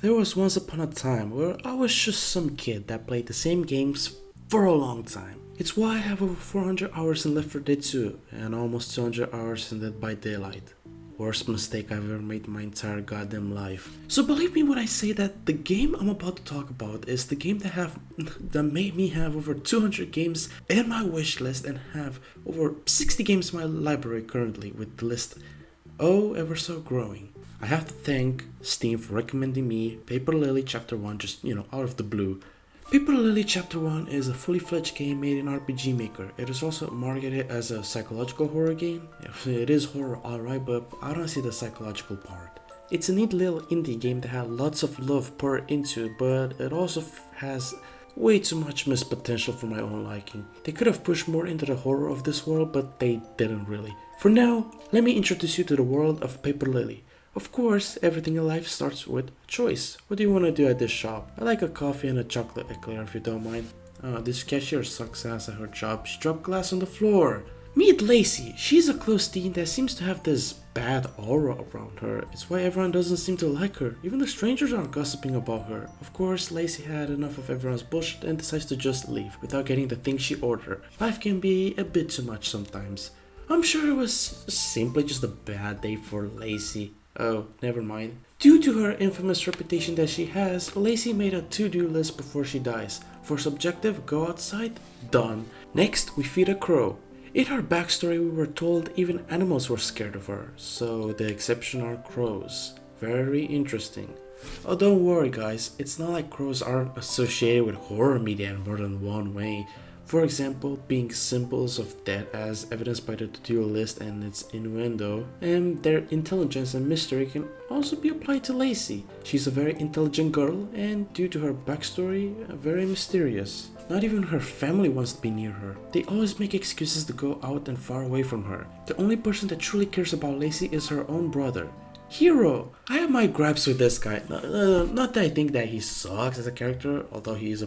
There was once upon a time where I was just some kid that played the same games for a long time. It's why I have over 400 hours in Left 4 Dead 2 and almost 200 hours in Dead by Daylight. Worst mistake I've ever made in my entire goddamn life. So believe me when I say that the game I'm about to talk about is the game that made me have over 200 games in my wish list and have over 60 games in my library currently, with the list ever so growing. I have to thank Steam for recommending me Paper Lily Chapter 1 just, out of the blue. Paper Lily Chapter 1 is a fully fledged game made in RPG Maker. It is also marketed as a psychological horror game. It is horror alright, but I don't see the psychological part. It's a neat little indie game that had lots of love poured into it, but it also has way too much missed potential for my own liking. They could have pushed more into the horror of this world, but they didn't really. For now, let me introduce you to the world of Paper Lily. Of course, everything in life starts with a choice. What do you want to do at this shop? I like a coffee and a chocolate eclair if you don't mind. This cashier sucks ass at her job. She dropped glass on the floor. Meet Lacie. She's a close teen that seems to have this bad aura around her. It's why everyone doesn't seem to like her. Even the strangers are gossiping about her. Of course, Lacie had enough of everyone's bullshit and decides to just leave without getting the things she ordered. Life can be a bit too much sometimes. I'm sure it was simply just a bad day for Lacie. Oh, never mind. Due to her infamous reputation that she has, Lacie made a to-do list before she dies. First objective, go outside. Done. Next, we feed a crow. In her backstory, we were told even animals were scared of her, so the exception are crows. Very interesting. Oh, don't worry guys, it's not like crows aren't associated with horror media in more than one way. For example, being symbols of death as evidenced by the to-do list and its innuendo, and their intelligence and mystery can also be applied to Lacie. She's a very intelligent girl and due to her backstory, very mysterious. Not even her family wants to be near her. They always make excuses to go out and far away from her. The only person that truly cares about Lacie is her own brother. Hero! I have my gripes with this guy. Not that I think that he sucks as a character, although he is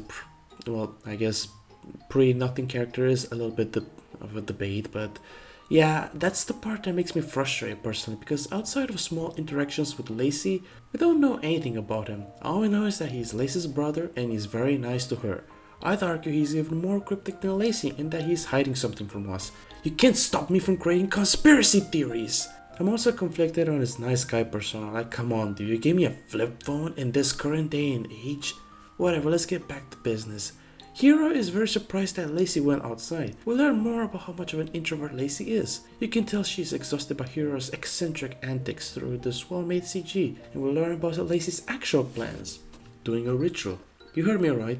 pre-nothing character is a little bit of a debate, but yeah, that's the part that makes me frustrated personally, because outside of small interactions with Lacie, we don't know anything about him. All we know is that he's Lacie's brother and he's very nice to her. I'd argue he's even more cryptic than Lacie in that he's hiding something from us. You can't stop me from creating conspiracy theories! I'm also conflicted on his nice guy persona. Like, come on dude, you gave me a flip phone in this current day and age? Whatever, let's get back to business. Hero is very surprised that Lacie went outside. We learn more about how much of an introvert Lacie is. You can tell she's exhausted by Hero's eccentric antics through this well-made CG, and we learn about Lacie's actual plans. Doing a ritual. You heard me right.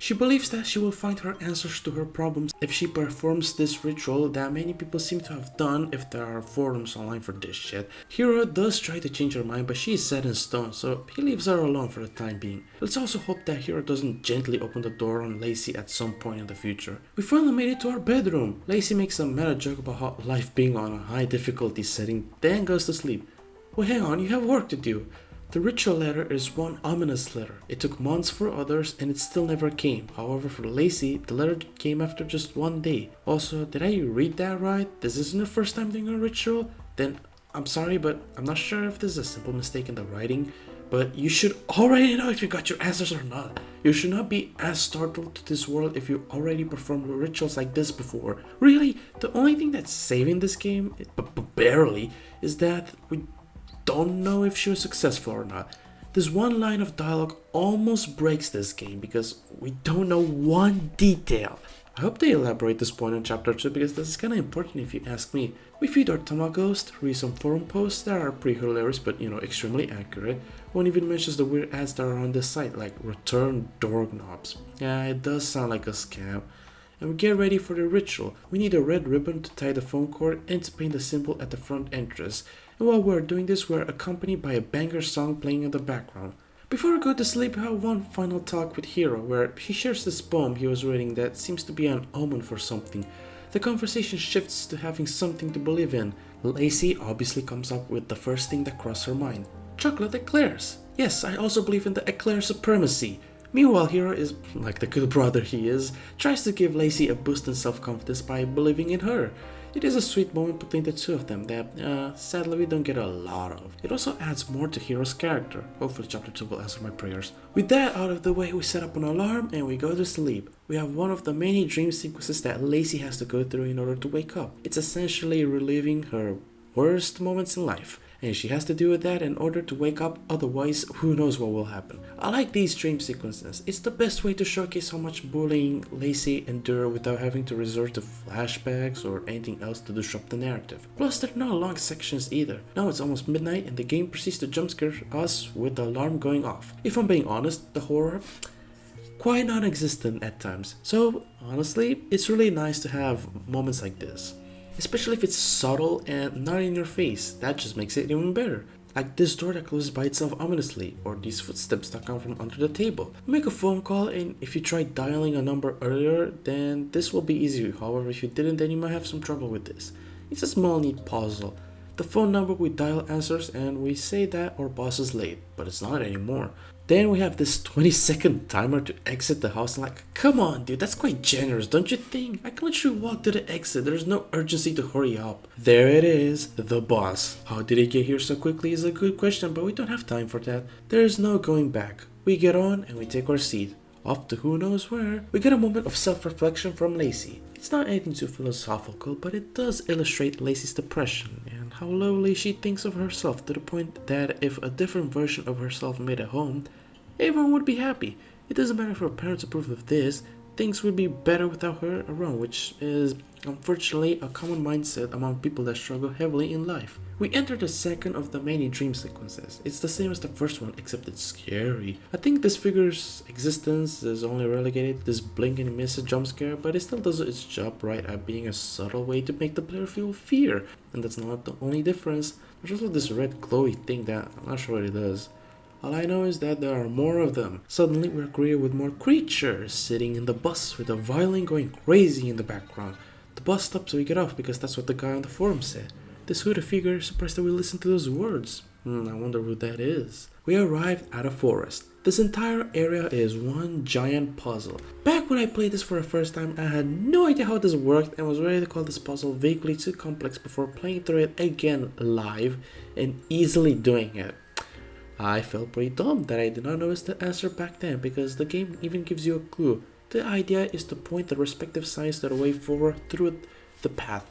She believes that she will find her answers to her problems if she performs this ritual that many people seem to have done if there are forums online for this shit. Hero does try to change her mind, but she is set in stone, so he leaves her alone for the time being. Let's also hope that Hero doesn't gently open the door on Lacie at some point in the future. We finally made it to our bedroom. Lacie makes a meta joke about how life being on a high difficulty setting, then goes to sleep. Well, hang on, you have work to do. The ritual letter is one ominous letter. It took months for others and it still never came. However, for Lacie, the letter came after just one day. Also, did I read that right? This isn't the first time doing a ritual? Then, I'm sorry, but I'm not sure if this is a simple mistake in the writing. But you should already know if you got your answers or not. You should not be as startled to this world if you already performed rituals like this before. Really, the only thing that's saving this game, barely, is that we don't know if she was successful or not. This one line of dialogue almost breaks this game because we don't know one detail. I hope they elaborate this point in chapter 2 because this is kinda important if you ask me. We feed our Tamaghost, read some forum posts that are pretty hilarious but extremely accurate. One even mentions the weird ads that are on this site like return doorknobs. Yeah, it does sound like a scam. And we get ready for the ritual. We need a red ribbon to tie the phone cord and to paint the symbol at the front entrance. And while we're doing this, we're accompanied by a banger song playing in the background. Before we go to sleep, we have one final talk with Hero where he shares this poem he was reading that seems to be an omen for something. The conversation shifts to having something to believe in. Lacie obviously comes up with the first thing that crossed her mind. Chocolate eclairs. Yes, I also believe in the eclair supremacy. Meanwhile, Hero is, like the good brother he is, tries to give Lacie a boost in self-confidence by believing in her. It is a sweet moment between the two of them that, sadly, we don't get a lot of. It also adds more to Hiro's character. Hopefully chapter 2 will answer my prayers. With that out of the way, we set up an alarm and we go to sleep. We have one of the many dream sequences that Lacie has to go through in order to wake up. It's essentially reliving her worst moments in life, and she has to do with that in order to wake up, otherwise who knows what will happen. I like these dream sequences. It's the best way to showcase how much bullying Lacie endured without having to resort to flashbacks or anything else to disrupt the narrative. Plus they're not long sections either. Now it's almost midnight and the game proceeds to jumpscare us with the alarm going off. If I'm being honest, the horror quite non-existent at times. So honestly, it's really nice to have moments like this. Especially if it's subtle and not in your face, that just makes it even better. Like this door that closes by itself ominously, or these footsteps that come from under the table. You make a phone call and if you tried dialing a number earlier, then this will be easy. However, if you didn't, then you might have some trouble with this. It's a small neat puzzle. The phone number we dial answers and we say that our boss is late, but it's not anymore. Then we have this 20-second timer to exit the house. Like, come on dude, that's quite generous, don't you think? I can literally walk to the exit, there's no urgency to hurry up. There it is, the boss. How did he get here so quickly is a good question, but we don't have time for that. There is no going back. We get on and we take our seat. Off to who knows where. We get a moment of self-reflection from Lacie. It's not anything too philosophical, but it does illustrate Lacie's depression and how lowly she thinks of herself, to the point that if a different version of herself made a home, everyone would be happy. It doesn't matter if her parents approve of this, things would be better without her around, which is unfortunately a common mindset among people that struggle heavily in life. We enter the second of the many dream sequences. It's the same as the first one, except it's scary. I think this figure's existence is only relegated to this blink and miss jump scare, but it still does its job right at being a subtle way to make the player feel fear. And that's not the only difference. There's also this red glowy thing that I'm not sure what it does. All I know is that there are more of them. Suddenly we're greeted with more creatures sitting in the bus with a violin going crazy in the background. The bus stops so we get off because that's what the guy on the forum said. This hooded figure is surprised that we listened to those words. I wonder who that is. We arrived at a forest. This entire area is one giant puzzle. Back when I played this for the first time, I had no idea how this worked and was ready to call this puzzle vaguely too complex before playing through it again live and easily doing it. I felt pretty dumb that I did not notice the answer back then because the game even gives you a clue. The idea is to point the respective signs to the way forward through the path.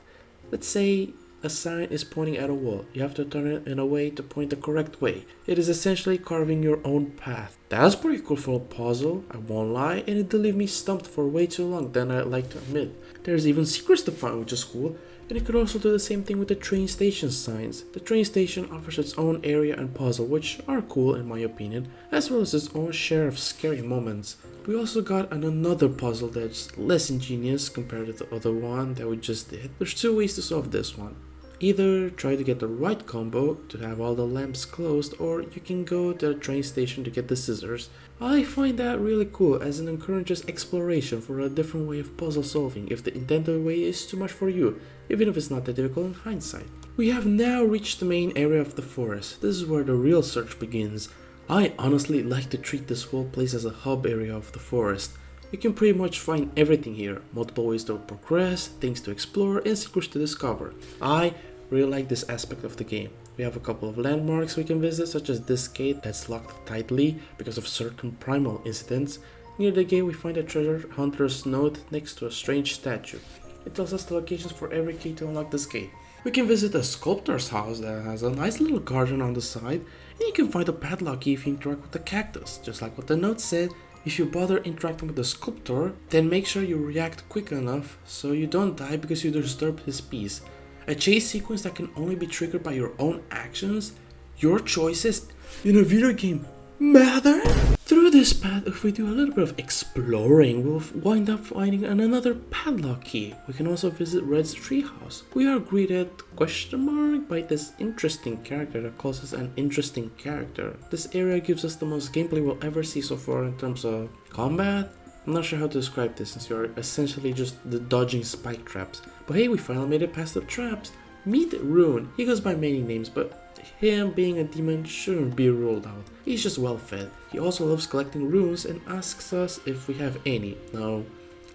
Let's say a sign is pointing at a wall. You have to turn it in a way to point the correct way. It is essentially carving your own path. That's pretty cool for a puzzle, I won't lie, and it did leave me stumped for way too long than I'd like to admit. There's even secrets to find, which is cool. And it could also do the same thing with the train station signs. The train station offers its own area and puzzle, which are cool in my opinion, as well as its own share of scary moments. We also got another puzzle that's less ingenious compared to the other one that we just did. There's two ways to solve this one. Either try to get the right combo to have all the lamps closed, or you can go to the train station to get the scissors. I find that really cool as it encourages exploration for a different way of puzzle solving if the intended way is too much for you, even if it's not that difficult in hindsight. We have now reached the main area of the forest. This is where the real search begins. I honestly like to treat this whole place as a hub area of the forest. You can pretty much find everything here, multiple ways to progress, things to explore, and secrets to discover. I really like this aspect of the game. We have a couple of landmarks we can visit, such as this gate that's locked tightly because of certain primal incidents. Near the gate we find a treasure hunter's note next to a strange statue. It tells us the locations for every key to unlock this gate. We can visit a sculptor's house that has a nice little garden on the side, and you can find a padlock key if you interact with the cactus. Just like what the note said, if you bother interacting with the sculptor, then make sure you react quick enough so you don't die because you disturb his peace. A chase sequence that can only be triggered by your own actions, your choices, in a video game matter? Through this path, if we do a little bit of exploring, we'll wind up finding another padlock key. We can also visit Red's treehouse. We are greeted, by this interesting character that calls us an interesting character. This area gives us the most gameplay we'll ever see so far in terms of combat. I'm not sure how to describe this since you're essentially just dodging spike traps. But hey, we finally made it past the traps. Meet Rune. He goes by many names, but him being a demon shouldn't be ruled out. He's just well fed. He also loves collecting runes and asks us if we have any. No,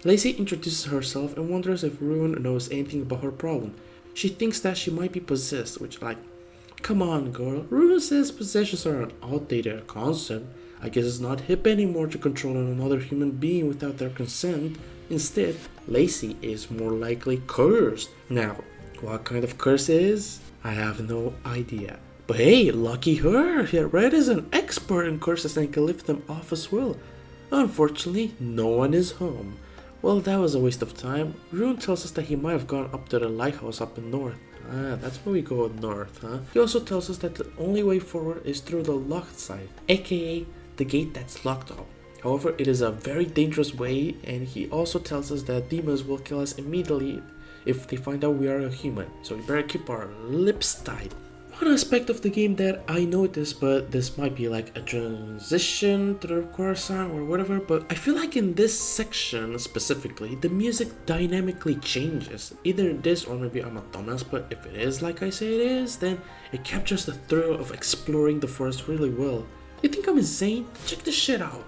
Lacie introduces herself and wonders if Ruin knows anything about her problem. She thinks that she might be possessed, which come on girl, Ruin says possessions are an outdated concept. I guess it's not hip anymore to control another human being without their consent. Instead, Lacie is more likely cursed. Now, what kind of curse it is? I have no idea. But hey, lucky her! Red is an expert in curses and can lift them off as well. Unfortunately, no one is home. Well, that was a waste of time. Ruin tells us that he might have gone up to the lighthouse up in north. Ah, that's where we go north, huh? He also tells us that the only way forward is through the locked side, aka the gate that's locked up. However, it is a very dangerous way, and he also tells us that demons will kill us immediately if they find out we are a human, so we better keep our lips tight. One aspect of the game that I noticed, but this might be like a transition to the required song or whatever, but I feel like in this section specifically, the music dynamically changes. Either this or maybe I'm a dumbass, but if it is like I say it is, then it captures the thrill of exploring the forest really well. You think I'm insane? Check this shit out.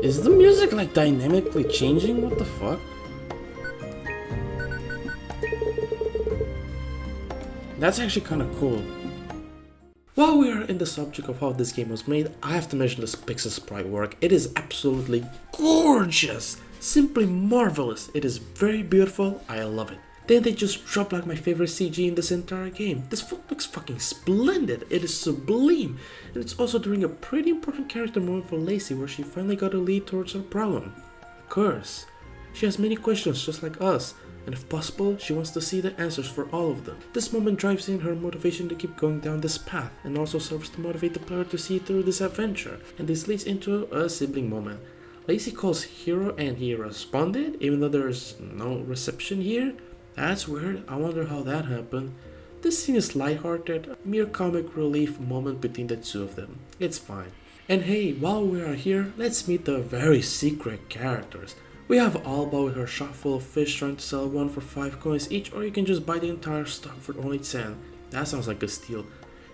Is the music like dynamically changing? What the fuck? That's actually kind of cool. While we are in the subject of how this game was made, I have to mention this pixel sprite work. It is absolutely gorgeous! Simply marvelous. It is very beautiful. I love it. Then they just drop like my favorite CG in this entire game. This looks fucking splendid. It is sublime. And it's also during a pretty important character moment for Lacie where she finally got a lead towards her problem. Curse. She has many questions just like us, and if possible, she wants to see the answers for all of them. This moment drives in her motivation to keep going down this path, and also serves to motivate the player to see through this adventure, and this leads into a sibling moment. Lacie calls Hero and he responded, even though there's no reception here. That's weird, I wonder how that happened. This scene is lighthearted, a mere comic relief moment between the two of them. It's fine. And hey, while we are here, let's meet the very secret characters. We have Alba with her shop full of fish trying to sell one for 5 coins each, or you can just buy the entire stock for only 10. That sounds like a steal.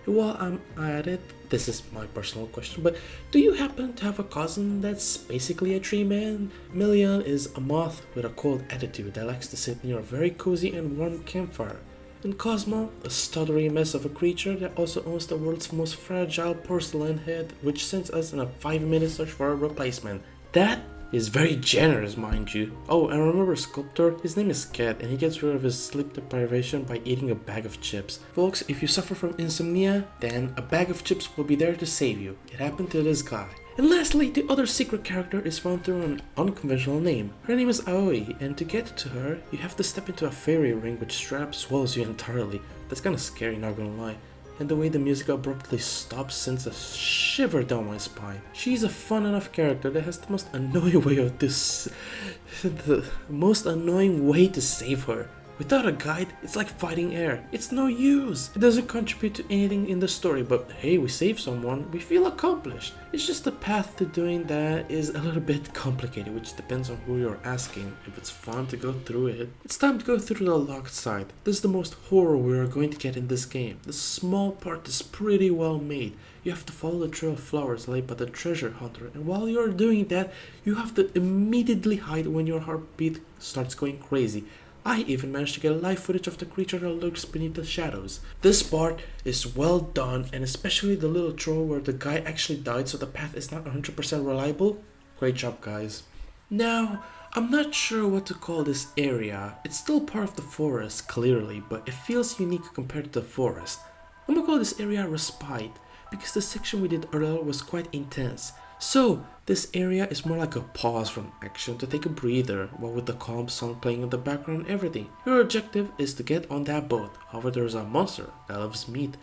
And while I'm at it, this is my personal question, but do you happen to have a cousin that's basically a tree man? Million is a moth with a cold attitude that likes to sit near a very cozy and warm campfire. And Cosmo, a stuttery mess of a creature that also owns the world's most fragile porcelain head, which sends us in a 5-minute search for a replacement. That is very generous, mind you. Oh, and remember Sculptor? His name is Cat, and he gets rid of his sleep deprivation by eating a bag of chips. Folks, if you suffer from insomnia, then a bag of chips will be there to save you. It happened to this guy. And lastly, the other secret character is found through an unconventional name. Her name is Aoi, and to get to her, you have to step into a fairy ring which straight up swallows you entirely. That's kinda scary, not gonna lie. And the way the music abruptly stops sends a shiver down my spine. She's a fun enough character that has the most annoying way of the most annoying way to save her. Without a guide, it's like fighting air. It's no use. It doesn't contribute to anything in the story, but hey, we save someone, we feel accomplished. It's just the path to doing that is a little bit complicated, which depends on who you're asking. If it's fun to go through it. It's time to go through the locked side. This is the most horror we are going to get in this game. The small part is pretty well made. You have to follow the trail of flowers laid by the treasure hunter, and while you're doing that, you have to immediately hide when your heartbeat starts going crazy. I even managed to get live footage of the creature that lurks beneath the shadows. This part is well done, and especially the little troll where the guy actually died so the path is not 100% reliable. Great job, guys. Now, I'm not sure what to call this area. It's still part of the forest, clearly, but it feels unique compared to the forest. I'm gonna call this area Respite, because the section we did earlier was quite intense. So, this area is more like a pause from action to take a breather, while with the calm song playing in the background and everything. Your objective is to get on that boat. However, there's a monster that loves meat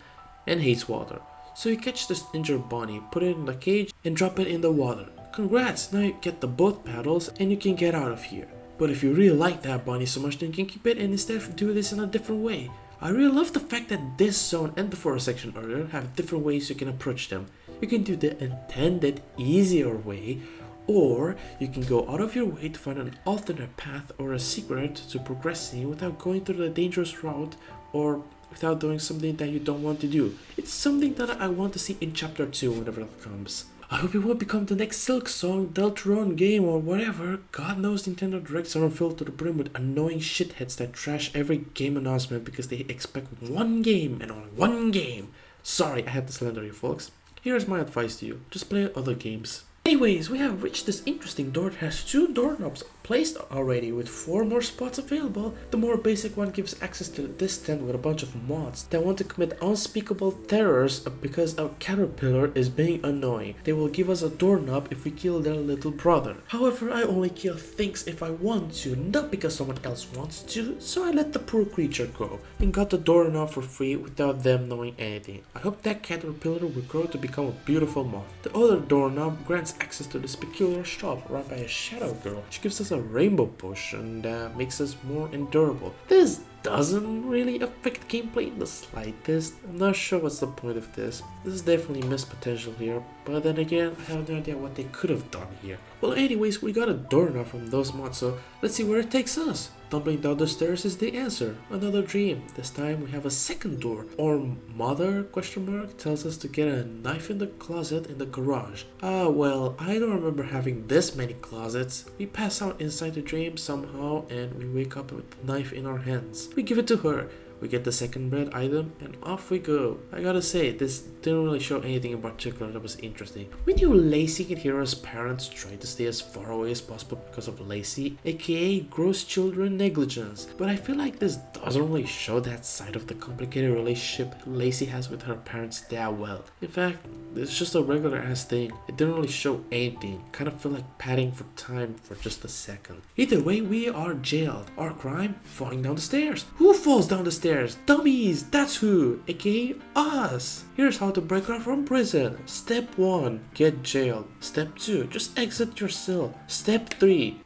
and hates water. So you catch this injured bunny, put it in the cage, and drop it in the water. Congrats, now you get the boat paddles and you can get out of here. But if you really like that bunny so much, then you can keep it and instead do this in a different way. I really love the fact that this zone and the forest section earlier have different ways you can approach them. You can do the intended easier way, or you can go out of your way to find an alternate path or a secret to progressing without going through the dangerous route or without doing something that you don't want to do. It's something that I want to see in chapter 2 whenever it comes. I hope it won't become the next Silk Song, Deltron game or whatever. God knows Nintendo Directs are filled to the brim with annoying shitheads that trash every game announcement because they expect one game and only one game. Sorry, I had to slander you folks. Here's my advice to you, just play other games. Anyways, we have reached this interesting door that has 2 doorknobs placed already with 4 more spots available. The more basic one gives access to this tent with a bunch of mods that want to commit unspeakable terrors because a caterpillar is being annoying. They will give us a doorknob if we kill their little brother. However, I only kill things if I want to, not because someone else wants to, so I let the poor creature go and got the doorknob for free without them knowing anything. I hope that caterpillar will grow to become a beautiful moth. The other doorknob grants access to this peculiar shop run by a shadow girl. She gives us a rainbow potion that makes us more endurable. This doesn't really affect gameplay in the slightest. I'm not sure what's the point of this. This is definitely missed potential here, but then again, I have no idea what they could have done here. Well, anyways, we got a doorknob from those mods, so let's see where it takes us. Tumbling down the stairs is the answer. Another dream. This time we have a second door. Our mother, tells us to get a knife in the closet in the garage. Well, I don't remember having this many closets. We pass out inside the dream somehow and we wake up with the knife in our hands. We give it to her. We get the second bread item and off we go. I gotta say, this didn't really show anything in particular that was interesting. We knew Lacie and Hero's parents tried to stay as far away as possible because of Lacie, aka gross children negligence. But I feel like this doesn't really show that side of the complicated relationship Lacie has with her parents that well. In fact, it's just a regular ass thing. It didn't really show anything. Kind of feel like padding for time for just a second. Either way, we are jailed. Our crime? Falling down the stairs. Who falls down the stairs? Dummies, that's who, aka us. Here's how to break out from prison. Step 1, get jailed. Step 2, just exit your cell. Step 3,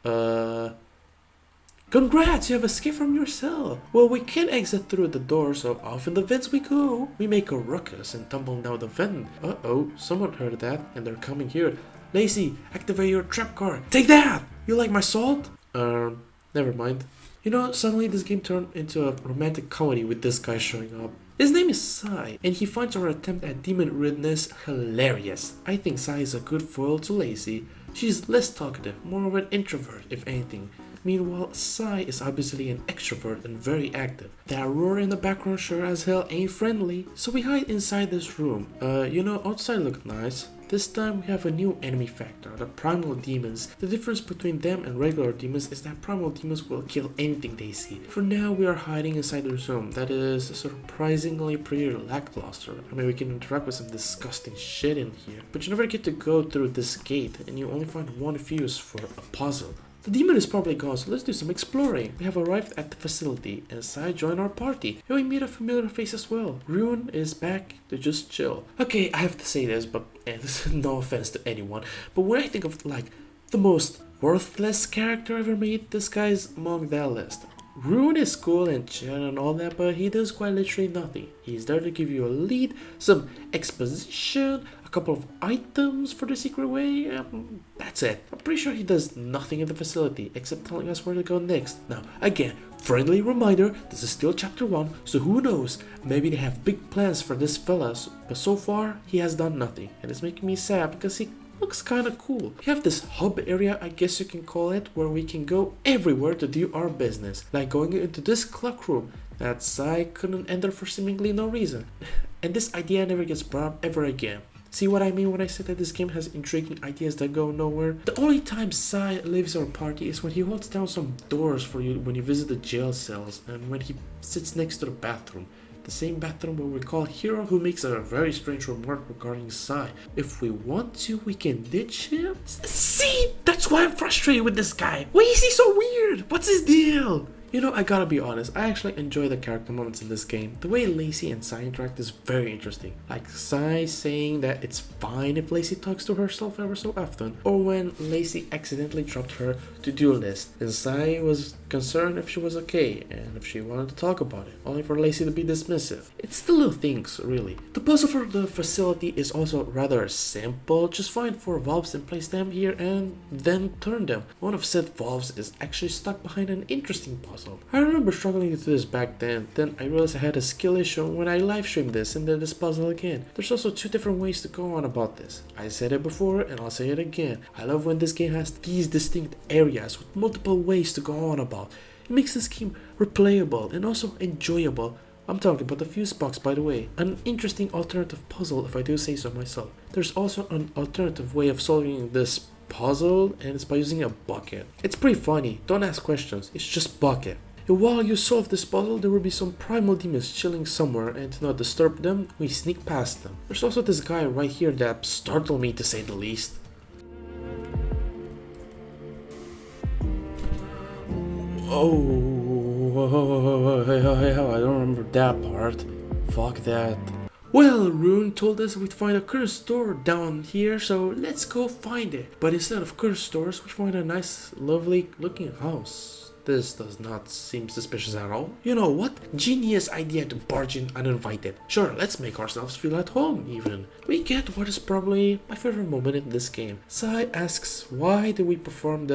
congrats, you have escaped from your cell. Well, we can't exit through the door, so off in the vents we go. We make a ruckus and tumble down the vent. Uh-oh, someone heard that and they're coming here. Lacie, activate your trap card. Take that! You like my salt? Never mind. You know, suddenly this game turned into a romantic comedy with this guy showing up. His name is Sai, and he finds our attempt at demon-riddenness hilarious. I think Sai is a good foil to Lacie. She's less talkative, more of an introvert if anything. Meanwhile, Sai is obviously an extrovert and very active. That roar in the background sure as hell ain't friendly, so we hide inside this room. You know, outside looked nice. This time we have a new enemy factor, the primal demons. The difference between them and regular demons is that primal demons will kill anything they see. For now we are hiding inside the room that is surprisingly pretty lackluster. I mean, we can interact with some disgusting shit in here, but you never get to go through this gate and you only find one fuse for a puzzle. The demon is probably gone, so let's do some exploring. We have arrived at the facility, and Sai joined our party. And we meet a familiar face as well. Ruin is back to just chill. Okay, I have to say this, but no offense to anyone, but when I think of like the most worthless character ever made, this guy's among that list. Ruin is cool and chill and all that, but he does quite literally nothing. He's there to give you a lead, some exposition, a couple of items for the secret way, that's it. I'm pretty sure he does nothing in the facility except telling us where to go next. Now, again, friendly reminder, this is still chapter 1, so who knows, maybe they have big plans for this fella, but so far, he has done nothing, and it's making me sad because he looks kinda cool. We have this hub area, I guess you can call it, where we can go everywhere to do our business, like going into this clock room that Sai couldn't enter for seemingly no reason. And this idea never gets brought up ever again. See what I mean when I said that this game has intriguing ideas that go nowhere? The only time Sai leaves our party is when he holds down some doors for you when you visit the jail cells and when he sits next to the bathroom. The same bathroom where we call Hero, who makes a very strange remark regarding Sai. If we want to, we can ditch him? See? That's why I'm frustrated with this guy. Why is he so weird? What's his deal? You know, I gotta be honest, I actually enjoy the character moments in this game. The way Lacie and Sai interact is very interesting. Like Sai saying that it's fine if Lacie talks to herself ever so often, or when Lacie accidentally dropped her to-do list, and Sai was concerned if she was okay and if she wanted to talk about it, only for Lacie to be dismissive. It's the little things, really. The puzzle for the facility is also rather simple. Just find 4 valves and place them here and then turn them. One of said valves is actually stuck behind an interesting puzzle. I remember struggling to do this back then I realized I had a skill issue when I live streamed this and did this puzzle again. There's also 2 different ways to go on about this. I said it before and I'll say it again. I love when this game has these distinct areas with multiple ways to go on about. It makes this game replayable and also enjoyable. I'm talking about the fuse box, by the way. An interesting alternative puzzle, if I do say so myself. There's also an alternative way of solving this puzzle, and it's by using a bucket. It's pretty funny, don't ask questions, it's just bucket. And while you solve this puzzle, there will be some primal demons chilling somewhere, and to not disturb them, we sneak past them. There's also this guy right here that startled me, to say the least. Oh, I don't remember that part. Fuck that. Well, Rune told us we'd find a cursed door down here, so let's go find it. But instead of cursed doors, we find a nice, lovely looking house. This does not seem suspicious at all. You know what? Genius idea to barge in uninvited. Sure, let's make ourselves feel at home even. We get what is probably my favorite moment in this game. Sai asks why do we perform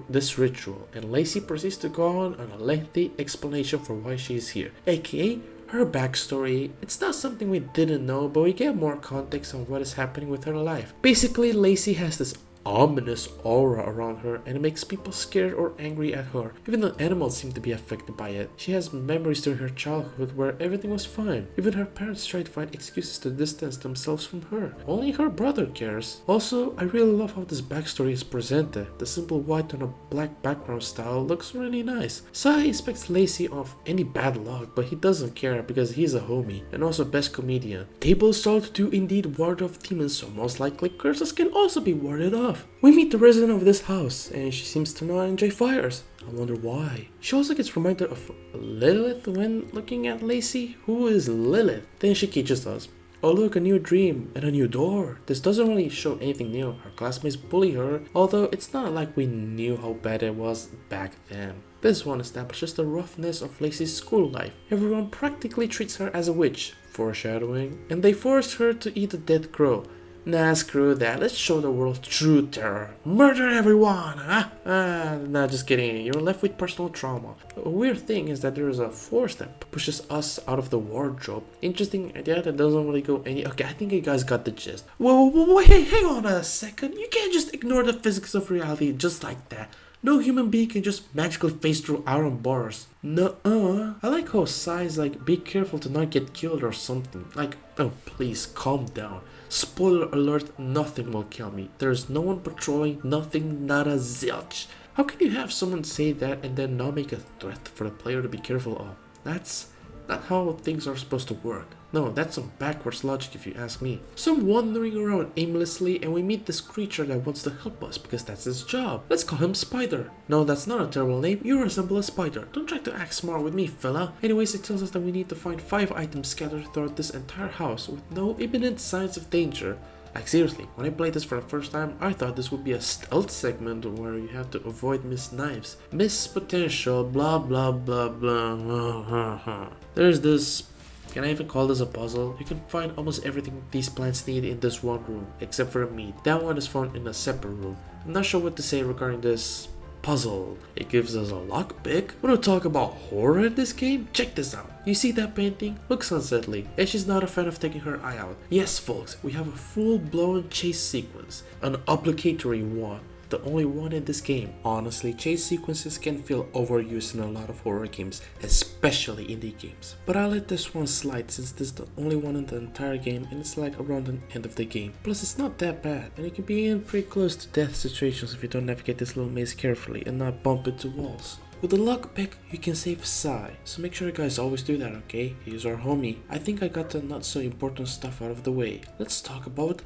this ritual, and Lacie proceeds to go on a lengthy explanation for why she is here, aka her backstory. It's not something we didn't know, but we get more context on what is happening with her life. Basically, Lacie has this ominous aura around her and it makes people scared or angry at her. Even the animals seem to be affected by it. She has memories during her childhood where everything was fine. Even her parents try to find excuses to distance themselves from her. Only her brother cares. Also, I really love how this backstory is presented. The simple white on a black background style looks really nice. Sai expects Lacie of any bad luck, but he doesn't care because he's a homie and also best comedian. Tables salt do indeed ward off demons, so most likely curses can also be warded off. We meet the resident of this house, and she seems to not enjoy fires. I wonder why. She also gets reminded of Lilith when looking at Lacie. Who is Lilith? Then she teaches us. Oh look, a new dream and a new door. This doesn't really show anything new. Her classmates bully her, although it's not like we knew how bad it was back then. This one establishes the roughness of Lacie's school life. Everyone practically treats her as a witch, foreshadowing, and they force her to eat a dead crow. Nah, screw that. Let's show the world true terror. Murder everyone! Nah, just kidding. You're left with personal trauma. A weird thing is that there is a force that pushes us out of the wardrobe. Interesting idea that doesn't really go any... Okay, I think you guys got the gist. Whoa, hey, hang on a second. You can't just ignore the physics of reality just like that. No human being can just magically phase through iron bars. Nuh-uh. I like how Sai's like, be careful to not get killed or something. Like, oh please, calm down. Spoiler alert, nothing will kill me. There's no one patrolling, nothing, not a zilch. How can you have someone say that and then not make a threat for the player to be careful of? That's not how things are supposed to work. No, that's some backwards logic if you ask me. So I'm wandering around aimlessly and we meet this creature that wants to help us because that's his job. Let's call him Spider. No, that's not a terrible name. You resemble a spider. Don't try to act smart with me, fella. Anyways, it tells us that we need to find 5 items scattered throughout this entire house with no imminent signs of danger. Like seriously, when I played this for the first time, I thought this would be a stealth segment where you have to avoid missed knives. Miss potential, blah blah blah blah. There's this... Can I even call this a puzzle? You can find almost everything these plants need in this one room, except for the meat. That one is found in a separate room. I'm not sure what to say regarding this puzzle. It gives us a lockpick. Want to talk about horror in this game? Check this out. You see that painting? Looks unsettling, and she's not a fan of taking her eye out. Yes folks, we have a full-blown chase sequence. An obligatory one. The only one in this game. Honestly, chase sequences can feel overused in a lot of horror games, especially indie games. But I let this one slide since this is the only one in the entire game and it's like around the end of the game. Plus it's not that bad and you can be in pretty close to death situations if you don't navigate this little maze carefully and not bump into walls. With the lockpick, you can save Sai, so make sure you guys always do that, okay? He's our homie. I think I got the not so important stuff out of the way. Let's talk about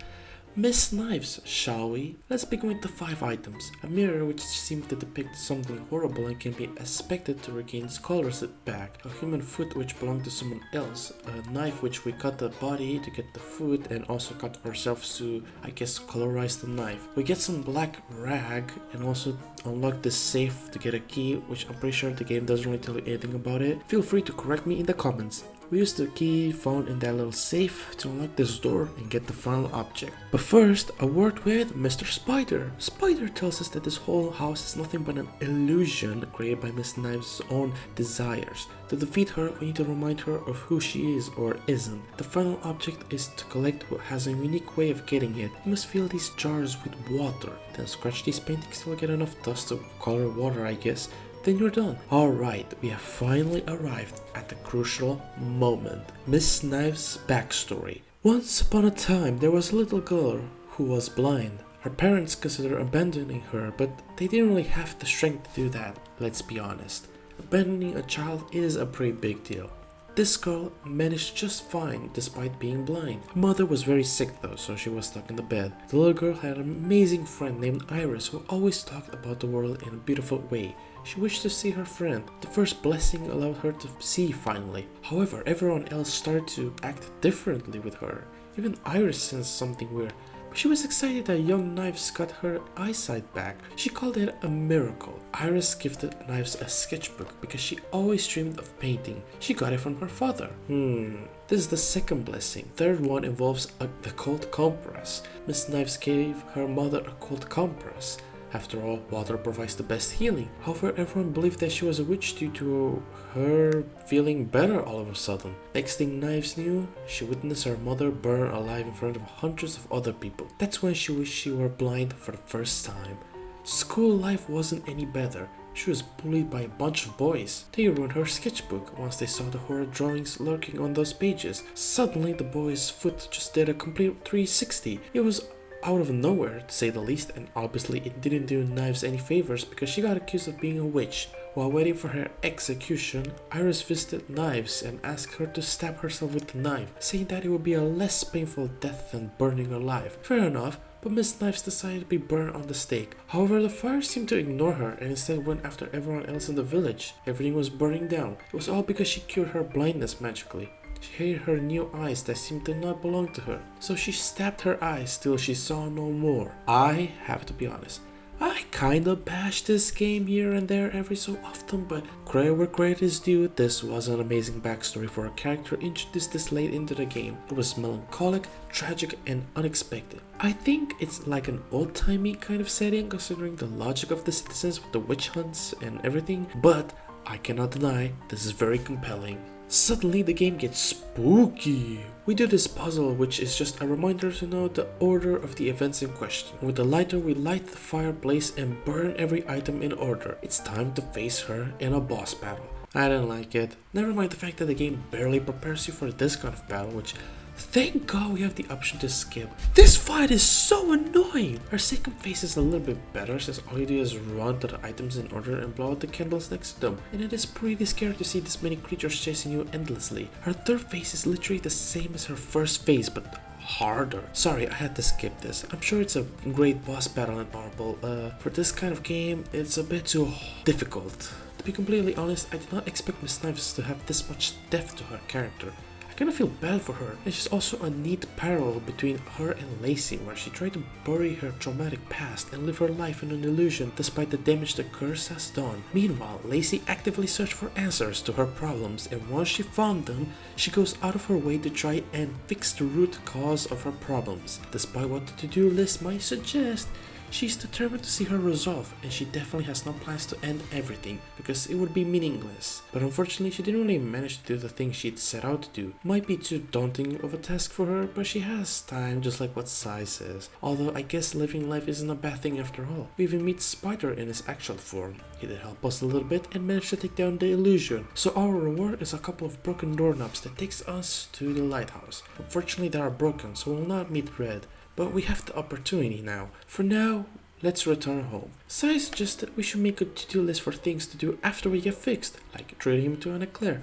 Miss Knives, shall we? Let's begin with the 5 items. A mirror which seems to depict something horrible and can be expected to regain its colors back. A human foot which belonged to someone else. A knife which we cut the body to get the foot and also cut ourselves to, I guess, colorize the knife. We get some black rag and also unlock this safe to get a key, which I'm pretty sure the game doesn't really tell you anything about it. Feel free to correct me in the comments. We use the key found in that little safe to unlock this door and get the final object. But first, a word with Mr. Spider. Spider tells us that this whole house is nothing but an illusion created by Miss Knives' own desires. To defeat her, we need to remind her of who she is or isn't. The final object is to collect what has a unique way of getting it. You must fill these jars with water, then scratch these paintings till you get enough dust to color water, I guess. Then you're done. Alright, we have finally arrived at the crucial moment. Miss Knives' backstory. Once upon a time, there was a little girl who was blind. Her parents considered abandoning her, but they didn't really have the strength to do that, let's be honest. Abandoning a child is a pretty big deal. This girl managed just fine despite being blind. Her mother was very sick though, so she was stuck in the bed. The little girl had an amazing friend named Iris who always talked about the world in a beautiful way. She wished to see her friend. The first blessing allowed her to see finally. However, everyone else started to act differently with her. Even Iris sensed something weird. But she was excited that young Knives got her eyesight back. She called it a miracle. Iris gifted Knives a sketchbook because she always dreamed of painting. She got it from her father. This is the second blessing. Third one involves the cold compress. Miss Knives gave her mother a cold compress. After all, water provides the best healing. However, everyone believed that she was a witch due to her feeling better all of a sudden. Next thing Knives knew, she witnessed her mother burn alive in front of hundreds of other people. That's when she wished she were blind for the first time. School life wasn't any better. She was bullied by a bunch of boys. They ruined her sketchbook once they saw the horror drawings lurking on those pages. Suddenly, the boy's foot just did a complete 360. It was out of nowhere, to say the least, and obviously it didn't do Knives any favors because she got accused of being a witch. While waiting for her execution, Iris visited Knives and asked her to stab herself with the knife, saying that it would be a less painful death than burning alive. Fair enough, but Miss Knives decided to be burned on the stake. However, the fire seemed to ignore her and instead went after everyone else in the village. Everything was burning down. It was all because she cured her blindness magically. She hated her new eyes that seemed to not belong to her, so she stabbed her eyes till she saw no more. I have to be honest, I kinda bash this game here and there every so often, but credit where credit is due, this was an amazing backstory for a character introduced this late into the game. It was melancholic, tragic, and unexpected. I think it's like an old-timey kind of setting considering the logic of the citizens with the witch hunts and everything, but I cannot deny this is very compelling. Suddenly the game gets spooky. We do this puzzle which is just a reminder to know the order of the events in question. With the lighter we light the fireplace and burn every item in order. It's time to face her in a boss battle. I didn't like it. Never mind the fact that the game barely prepares you for this kind of battle, which thank God we have the option to skip. This fight is so annoying! Her second phase is a little bit better since all you do is run to the items in order and blow out the candles next to them. And it is pretty scary to see this many creatures chasing you endlessly. Her third phase is literally the same as her first phase, but harder. Sorry, I had to skip this. I'm sure it's a great boss battle in Marble. For this kind of game, it's a bit too difficult. To be completely honest, I did not expect Miss Knives to have this much depth to her character. I kind of feel bad for her, and she's also a neat parallel between her and Lacie, where she tried to bury her traumatic past and live her life in an illusion despite the damage the curse has done. Meanwhile, Lacie actively searched for answers to her problems, and once she found them, she goes out of her way to try and fix the root cause of her problems. Despite what the to-do list might suggest, she's determined to see her resolve, and she definitely has no plans to end everything, because it would be meaningless. But unfortunately, she didn't really manage to do the thing she'd set out to do. Might be too daunting of a task for her, but she has time, just like what Sai says. Although I guess living life isn't a bad thing after all. We even meet Spider in his actual form. He did help us a little bit and managed to take down the illusion. So our reward is a couple of broken doorknobs that takes us to the lighthouse. Unfortunately, they are broken, so we'll not meet Red. But we have the opportunity now. For now, let's return home. Sai suggested we should make a to-do list for things to do after we get fixed, like treating him to an eclair.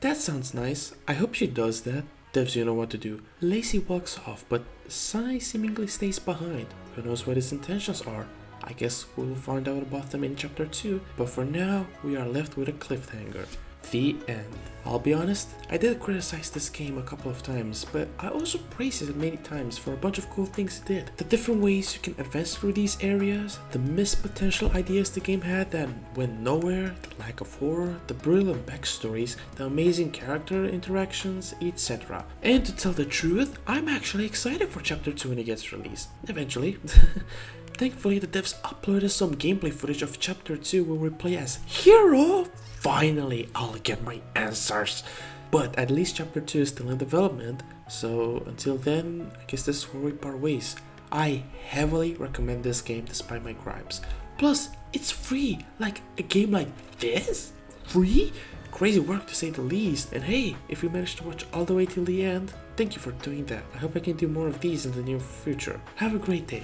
That sounds nice. I hope she does that. Devs, you know what to do. Lacie walks off, but Sai seemingly stays behind. Who knows what his intentions are? I guess we'll find out about them in chapter 2, but for now, we are left with a cliffhanger. The end. I'll be honest, I did criticize this game a couple of times, but I also praised it many times for a bunch of cool things it did. The different ways you can advance through these areas, the missed potential ideas the game had that went nowhere, the lack of horror, the brilliant backstories, the amazing character interactions, etc. And to tell the truth, I'm actually excited for chapter 2 when it gets released. Eventually. Thankfully, the devs uploaded some gameplay footage of chapter 2 where we play as Hero. Finally, I'll get my answers. But at least chapter 2 is still in development, so until then, I guess this is where we part ways. I heavily recommend this game despite my gripes. Plus, it's free. Like, a game like this? Free? Crazy work to say the least. And hey, if you managed to watch all the way till the end, thank you for doing that. I hope I can do more of these in the near future. Have a great day.